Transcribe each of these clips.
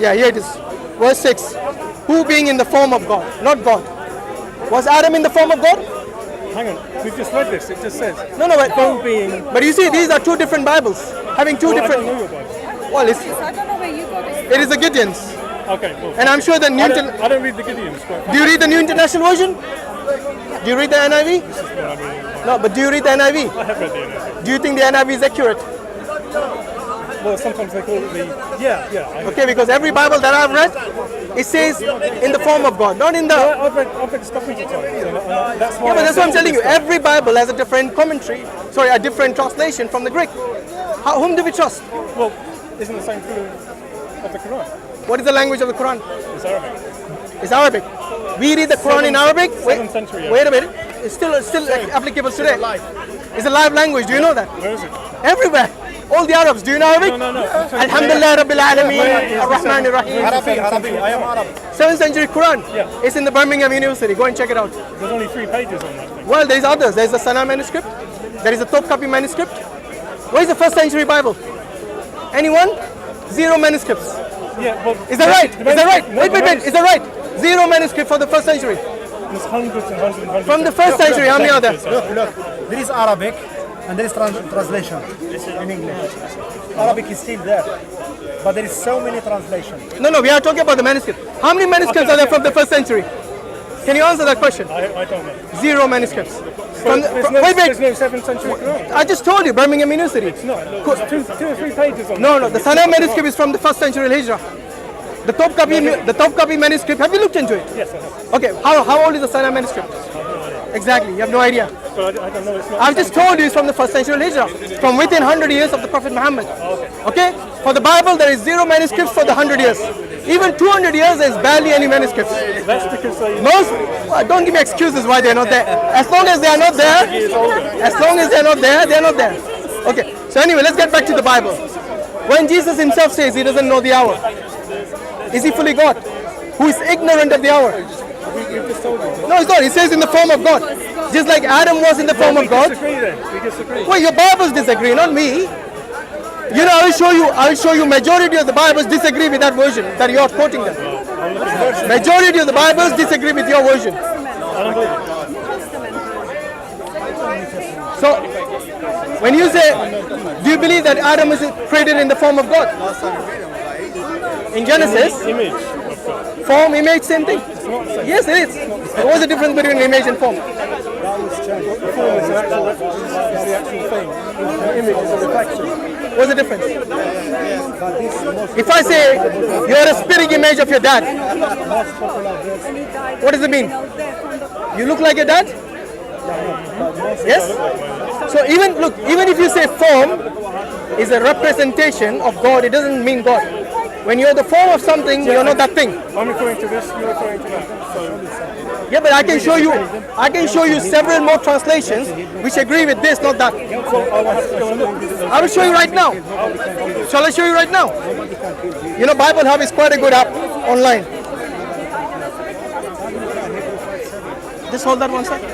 Yeah, here it is. Verse 6. Who being in the form of God, not God. Was Adam in the form of God? Hang on, we've just read this. It just says. No, but Who being. But you see, these are two different Bibles, having two different. I don't know your Bible. Well, I don't know where you got it. it is the Gideon's, Okay, cool. and I'm sure the New. I don't read the Gideons. Do you read the New International Version? Do you read the NIV? No, but do you read the NIV? I have read the NIV. Do you think the NIV is accurate? Well, sometimes they call it the. Yeah. Okay, because every Bible that I've read, it says in the form of God, not in the. I've read stuff with you, that's why. Yeah, but that's what I'm telling you. Every Bible has a different commentary. Sorry, a different translation from the Greek. Whom do we trust? Well, isn't the same true of the Quran? What is the language of the Quran? It's Arabic. It's Arabic. We read the Quran in Arabic. Seventh century. Wait a minute. It's still applicable today. It's a live language. Do you know that? Where is it? Everywhere. All the Arabs. Do you know Arabic? No. Alhamdulillah Rabbil Alameen. Ar-Rahman Ar-Rahim. Arabic. I am Arab. 7th century Quran. Yeah. It's in the Birmingham University. Go and check it out. There's only 3 pages on that thing. Well, there's others. There's the Sana manuscript. There is the Topkapi manuscript. Where's the 1st century Bible? Anyone? 0 manuscripts. Yeah, well, Is that right? Is that right? Wait. Is that right? 0 manuscript for the 1st century. There's hundreds and hundreds and hundreds. From the 1st century, how many are there? Look, there is Arabic and there is translation in English. Arabic is still there, but there is so many translations. No, we are talking about the manuscript. How many manuscripts are there from the 1st century? Can you answer that question? I don't know. 0 manuscripts. There's no 7th century Quran. I just told you, Birmingham University. No, look, there's 2 or 3 pages on No, the Sana manuscript is from the 1st century Hijrah. The Topkapi manuscript, have you looked into it? Yes, I have. Okay, how old is the Sana manuscript? Exactly, you have no idea. But I don't know. It's not. I've just told you it's from the 1st century Hijrah, from within 100 years of the Prophet Muhammad. Okay? For the Bible, there is 0 manuscripts for the 100 years. Even 200 years, there's barely any manuscripts. That's because they. Don't give me excuses why they're not there. As long as they are not there, they're not there. Okay, so anyway, let's get back to the Bible. When Jesus himself says he doesn't know the hour, is he fully God? Who is ignorant of the hour? No, he's not. He says in the form of God. Just like Adam was in the form of God. We disagree. Well, your Bibles disagree, not me. You know, I will show you majority of the Bibles disagree with that version that you are quoting them. Majority of the Bibles disagree with your version. I don't believe it. So, when you say, do you believe that Adam is created in the form of God? In Genesis, Image of God. form, image, same thing. Yes, it is. What's the difference between image and form? The form is the actual thing. The image is a reflection. What's the difference? If I say you're a spitting image of your dad, what does it mean? You look like your dad? Yes? So even if you say form is a representation of God, it doesn't mean God. When you're the form of something, you're not that thing. I'm referring to this, you're referring to that. So, Yeah, but I can show you several more translations which agree with this, not that. I will show you right now. Shall I show you right now? You know, Bible Hub is quite a good app online. Just hold that one second.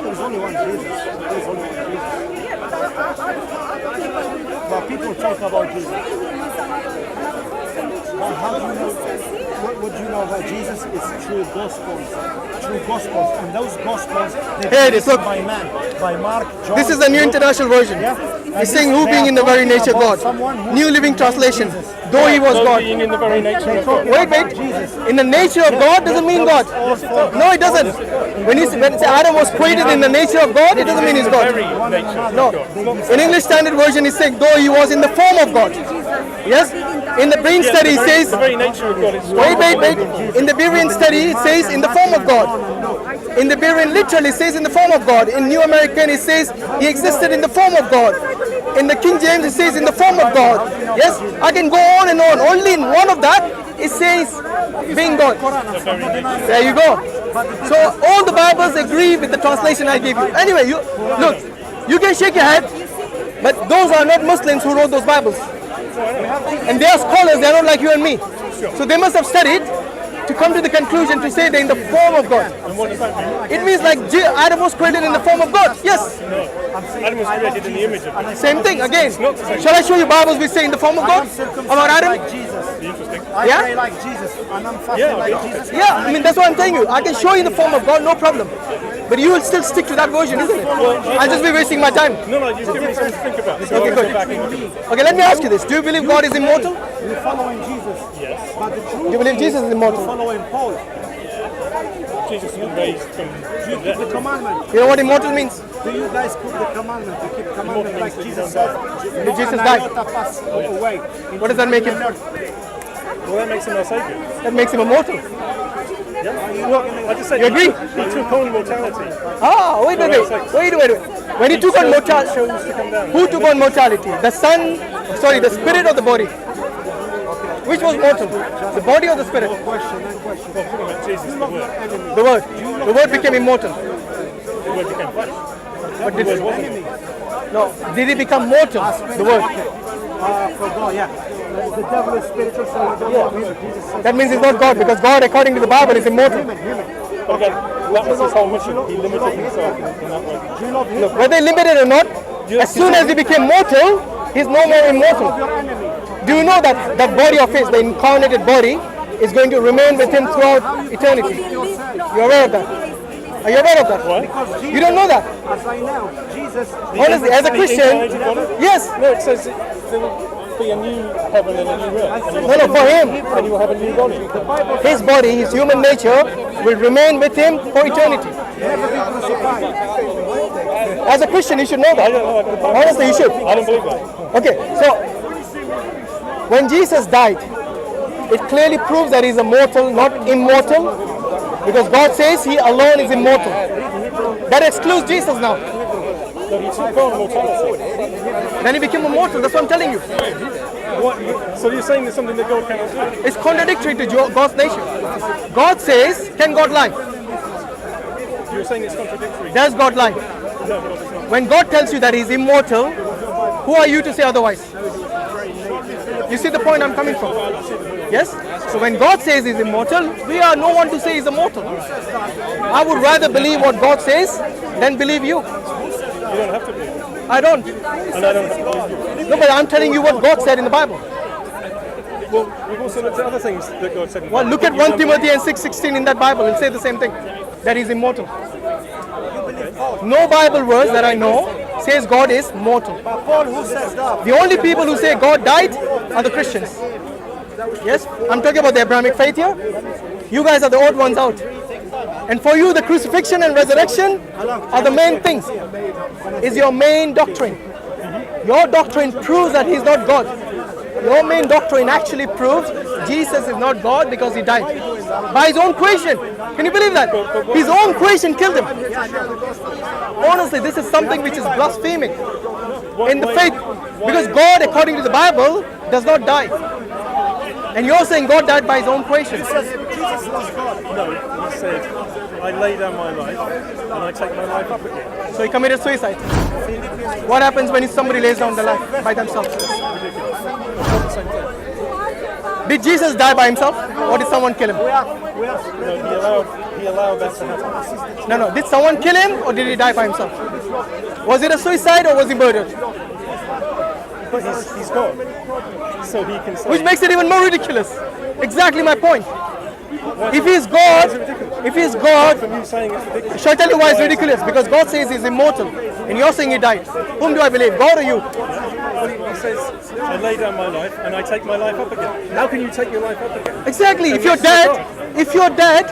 There's only one Jesus. But people talk about Jesus. Well, how do you know? What do you know about Jesus? It's true gospels. And those gospels, Here it is, look. by man, by Mark, John. This is the New International Version. It's saying who being in the very nature God. New Living Translation. Though he was God. being in the very nature of God. Wait. In the nature of God doesn't mean God. No, it doesn't. When Adam was created in the nature of God, it doesn't mean he's God. Very nature of No. God. In English Standard Version, it's saying though he was in the form of God. Yes? In the Brain Study, it says. The very nature of God is. Wait. In the Berean Study, it says in the form of God. In the Berean literally, it says in the form of God. In New American, it says he existed in the form of God. In the King James, it says in the form of God. Yes? I can go on and on. Only in one of that, it says being God. There you go. So all the Bibles agree with the translation I gave you. Anyway, you can shake your head, but those are not Muslims who wrote those Bibles. And they are scholars, they are not like you and me. So they must have studied to come to the conclusion to say they're in the form of God. And what does that mean? It means like Adam was created in the form of God. Yes. Adam was created in the image of God. Same thing again. Shall I show you Bibles we say in the form of God? About Adam? Like Jesus. Interesting. I Yeah? pray like Jesus, and I'm fasting like Jesus. Yeah, I mean that's what I'm telling you. I can show you in the form of God, no problem. But you will still stick to that version, isn't it? I'll just be wasting my time. No, you've given me something to think about. So Okay, I'll good. go back and look at it. Okay, let me ask you this. Do you believe God is immortal? You're following Jesus. Yes. But the truth Do you believe Jesus is you're immortal? following Paul. Jesus was raised from You keep the commandment. You know what immortal means? Do you guys keep the commandment? You keep commandment like Jesus said. Did Jesus die? Pass away. What does that make him? Well, that makes him our Savior. That makes him immortal. Yeah. Well, I just said You agree? He took on mortality. Ah, wait. When he took on mortality, Chose to come down. who took on mortality? The spirit or the body? Which was mortal? The body or the spirit? Talking about Jesus, the Word. The word. The word became immortal. The Word became flesh. But did, The Word wasn't. no, did he become mortal? The word. For God, yeah. The devil is spiritual, so we don't love him. Jesus said, That means he's not God because God, according to the Bible, is immortal. Okay, that was his whole mission. He limited himself in that way. do you love him? Look, whether limited or not, as soon as he became mortal, he's no more immortal. Your enemy. Do you know that that body of his, the incarnated body, is going to remain with him throughout eternity? You're aware of that? Are you aware of that? What? You don't know that? As I know, Jesus. Honestly, as a Christian, yes. No, it says there will be a new heaven and a new earth. And No, for him, and you will have a new body. his body, his human nature, will remain with him for eternity. As a Christian, you should know that. Honestly, you should. I don't believe that. Okay, so when Jesus died, it clearly proves that he's a mortal, not immortal, because God says he alone is immortal. That excludes Jesus now. No, he took on mortality. Then he became immortal, that's what I'm telling you. What? So you're saying there's something that God cannot do? It's contradictory to God's nature. God says, can God lie? You're saying it's contradictory. Does God lie? No, God is not. When God tells you that he's immortal, who are you to say otherwise? You see the point I'm coming from? Yes? So when God says he's immortal, we are no one to say he's immortal. I would rather believe what God says than believe you. You don't have to believe it. I don't. And I don't have to believe you. No, but I'm telling you what God said in the Bible. Well, we've also looked at other things that God said in the Well, Bible. look at 1 Timothy and 6:16 in that Bible. It'll say the same thing, that he's immortal. No Bible verse that I know says God is mortal. But Paul, who says that? The only people who say God died are the Christians. Yes, I'm talking about the Abrahamic faith here. You guys are the odd ones out. And for you, the crucifixion and resurrection are the main things. Is your main doctrine. Your doctrine proves that he's not God. Your main doctrine actually proves Jesus is not God because he died. By his own creation. Can you believe that? His own creation killed him. Honestly, this is something which is blaspheming in the faith. Because God, according to the Bible, does not die. And you're saying God died by his own creation. No, he said, I lay down my life and I take my life up again. So he committed suicide. What happens when somebody lays down their life by themselves? Did Jesus die by himself or did someone kill him? No, he allowed that to happen. No. Did someone kill him or did he die by himself? Was it a suicide or was he murdered? But he's God. So he can say... Which makes it even more ridiculous. Exactly my point. If he's God, From you saying it's ridiculous. shall I tell you why it's ridiculous? Because God says he's immortal and you're saying he died. Whom do I believe, God or you? He says, I lay down my life and I take my life up again. How can you take your life up again? Exactly. If you're dead,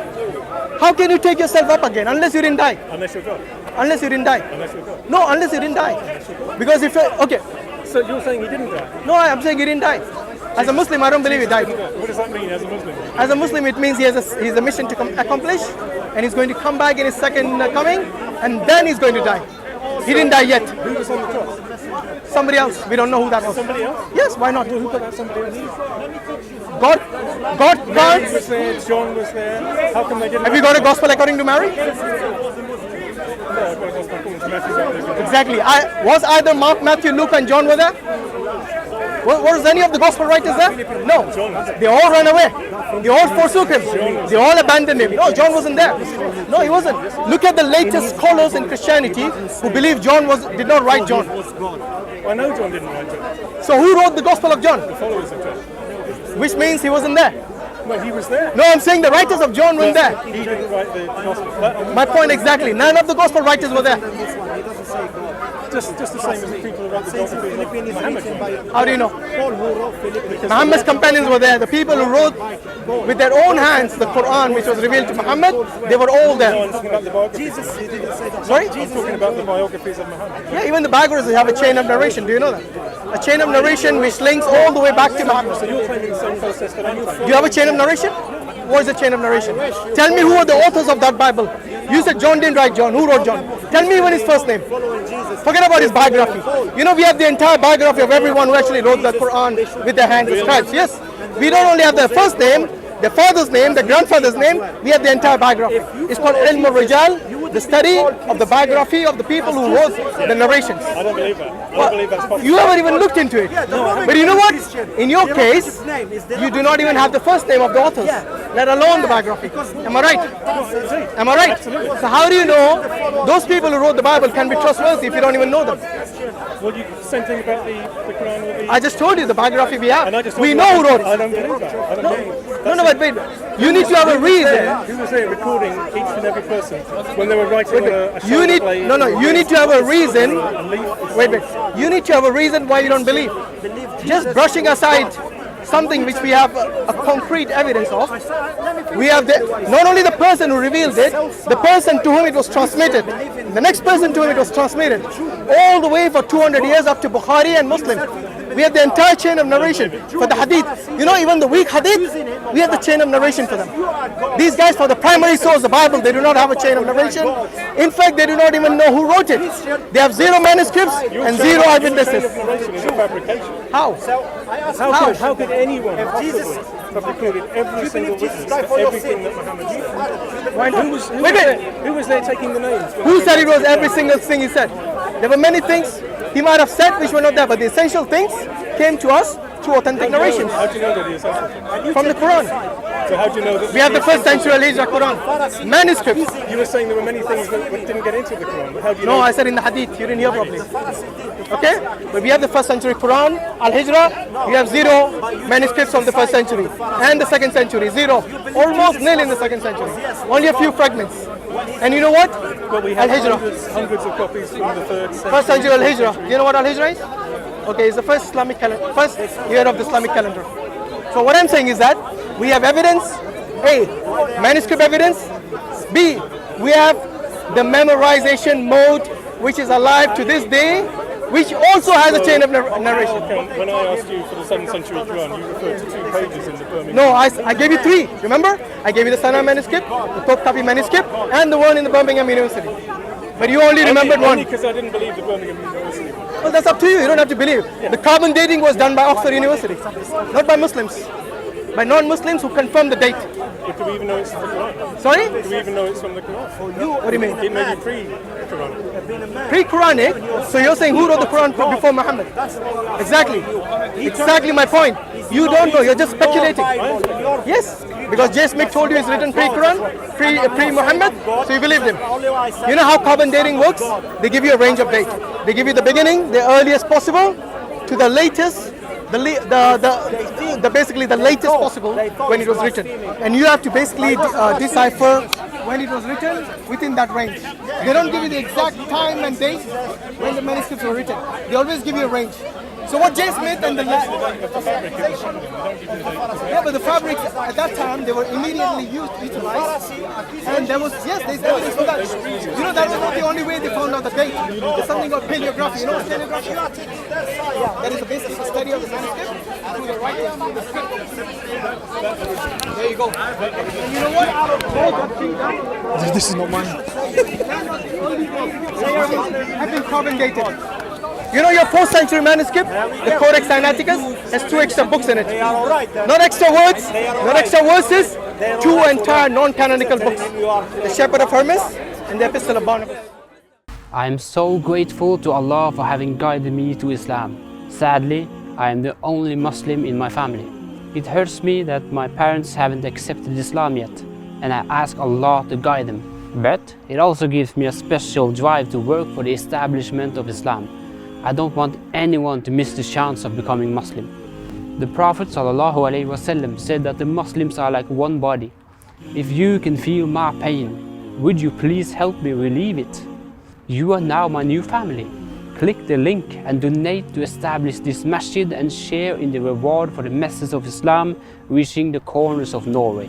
how can you take yourself up again? Unless you didn't die. Unless you're God. Unless you didn't die. Unless you're God. No, unless you didn't die. Because if you're, okay. So you're saying he didn't die? No, I'm saying he didn't die. As a Muslim, I don't believe he died. What does that mean as a Muslim? As a Muslim, it means he has a mission to accomplish, and he's going to come back in his second coming, and then he's going to die. He didn't die yet. Who was on the cross? Somebody else. We don't know who that was. Somebody else? Yes, why not? Who put that somebody else? God Mary can't. was there, John was there. How come they didn't? Have you got a gospel according to Mary? No, I've got a gospel according to Matthew. Exactly. Was either Mark, Matthew, Luke, and John were there? Was any of the gospel writers there? No. They all ran away. They all forsook him. They all abandoned him. No, John wasn't there. No, he wasn't. Look at the latest scholars in Christianity who believe John did not write John. I know John didn't write John. So who wrote the Gospel of John? The followers of John. Which means he wasn't there. Well, he was there. No, I'm saying the writers of John weren't there. He didn't write the gospel. My point exactly. None of the Gospel writers were there. Just the same as the people who wrote the gospel of Muhammad. How do you know? Muhammad's companions were there. The people who wrote with their own hands the Quran, which was revealed to Muhammad, they were all No, there. I'm talking about the biographies. Sorry? I'm talking about the biographies of Muhammad. Yeah, even the biographies have a chain of narration. Do you know that? A chain of narration which links all the way back to Muhammad. So you're claiming the same process that I'm claiming. Do you have a chain of narration? What is the chain of narration? Tell me who are the authors of that Bible. You said John didn't write John. Who wrote John? Tell me even his first name. Forget about his biography. You know, we have the entire biography of everyone who actually wrote the Quran with their hands, the scribes. Yes. We don't only have the first name, the father's name, the grandfather's name. We have the entire biography. It's called Ilm al-Rijal, the study of the biography of the people who wrote the narrations. I don't believe that. I don't believe that's possible. You haven't even looked into it. But you know what? In your case, you do not even have the first name of the authors, let alone the biography. Am I right? Am I right? So how do you know those people who wrote the Bible can be trustworthy if you don't even know them? Well, you same thing about the Quran or the... I just told you the biography we And I have. just told We you know who that. wrote I it. don't believe that. I don't believe No, but wait. You need to have a reason. Who was there recording each and every person when they were writing a You need play? you need to have a reason. Wait. You need to have a reason why you don't believe. Just brushing aside something which we have a concrete evidence of. We have not only the person who revealed it, the person to whom it was transmitted, the next person to whom it was transmitted, all the way for 200 years up to Bukhari and Muslim. We have the entire chain of narration for the hadith. You know, even the weak hadith, we have the chain of narration for them. These guys, for the primary source, the Bible, they do not have a chain of narration. In fact, they do not even know who wrote it. They have 0 manuscripts and 0 eyewitnesses. Narration is a fabrication. How? How could anyone possibly have recorded every single witness for everything that Muhammad said? Who was there taking the names? Who said it was every single thing he said? There were many things he might have said which were not there, but the essential things came to us through authentic narrations How do you know that he is essential? from the Quran. So how do you know that? We have the first century Al-Hijra Quran, manuscripts. You were saying there were many things that didn't get into the Quran, but how do you No, know? I said in the hadith, you didn't hear properly. Okay? But we have the first century Quran, Al-Hijra, we have 0 manuscripts from the first century. And the second century, 0. Almost nil in the second century. Only a few fragments. And you know what? Well, we have Al-Hijra. hundreds of copies from the third century. First century Al-Hijra. Do you know what Al-Hijra is? Okay, it's the first Islamic calendar, first year of the Islamic calendar. So what I'm saying is that we have evidence, A, manuscript evidence, B, we have the memorization mode which is alive to this day, which also has a chain of narration. When I asked you for the 7th century Quran, you referred to 2 pages in the Birmingham. No, I gave you 3, remember? I gave you the Sana manuscript, the Topkapi manuscript, and the one in the Birmingham University. But you only remembered one. Only because I didn't believe the Birmingham University. Well, that's up to you. You don't have to believe. The carbon dating was done by Oxford University, not by Muslims, by non-Muslims who confirmed the date. But do we even know it's from the Quran? Sorry? Do we even know it's from the Quran? What do you mean? It may be pre-Quran. Pre-Quranic? So you're saying who wrote the Quran before Muhammad? Exactly. Exactly my point. You don't know. You're just speculating. Yes. Because J. Smith told you it's written pre-Quran, pre-Muhammad, so you believed him. You know how carbon dating works? They give you a range of date. They give you the beginning, the earliest possible, to the latest, basically the latest possible when it was written. And you have to basically decipher when it was written within that range. They don't give you the exact time and date when the manuscripts were written. They always give you a range. So what J. Smith and the but the fabrics at that time they were immediately used to utilize, and there was there's evidence for that. You know that was not the only way they found out the date. There's something called paleography. You know what paleography is? Yeah, that is basically the study of the manuscript through the writing through the script. There you go. And you know what? Out of all that thing done, This is not mine. have been carbon dated. You know your 4th century manuscript, the Codex Sinaiticus, has 2 extra books in it. Not extra words, not extra verses, 2 entire non-canonical books. The Shepherd of Hermas and the Epistle of Barnabas. I am so grateful to Allah for having guided me to Islam. Sadly, I am the only Muslim in my family. It hurts me that my parents haven't accepted Islam yet, and I ask Allah to guide them. But it also gives me a special drive to work for the establishment of Islam. I don't want anyone to miss the chance of becoming Muslim. The Prophet ﷺ said that the Muslims are like one body. If you can feel my pain, would you please help me relieve it? You are now my new family. Click the link and donate to establish this masjid and share in the reward for the message of Islam reaching the corners of Norway.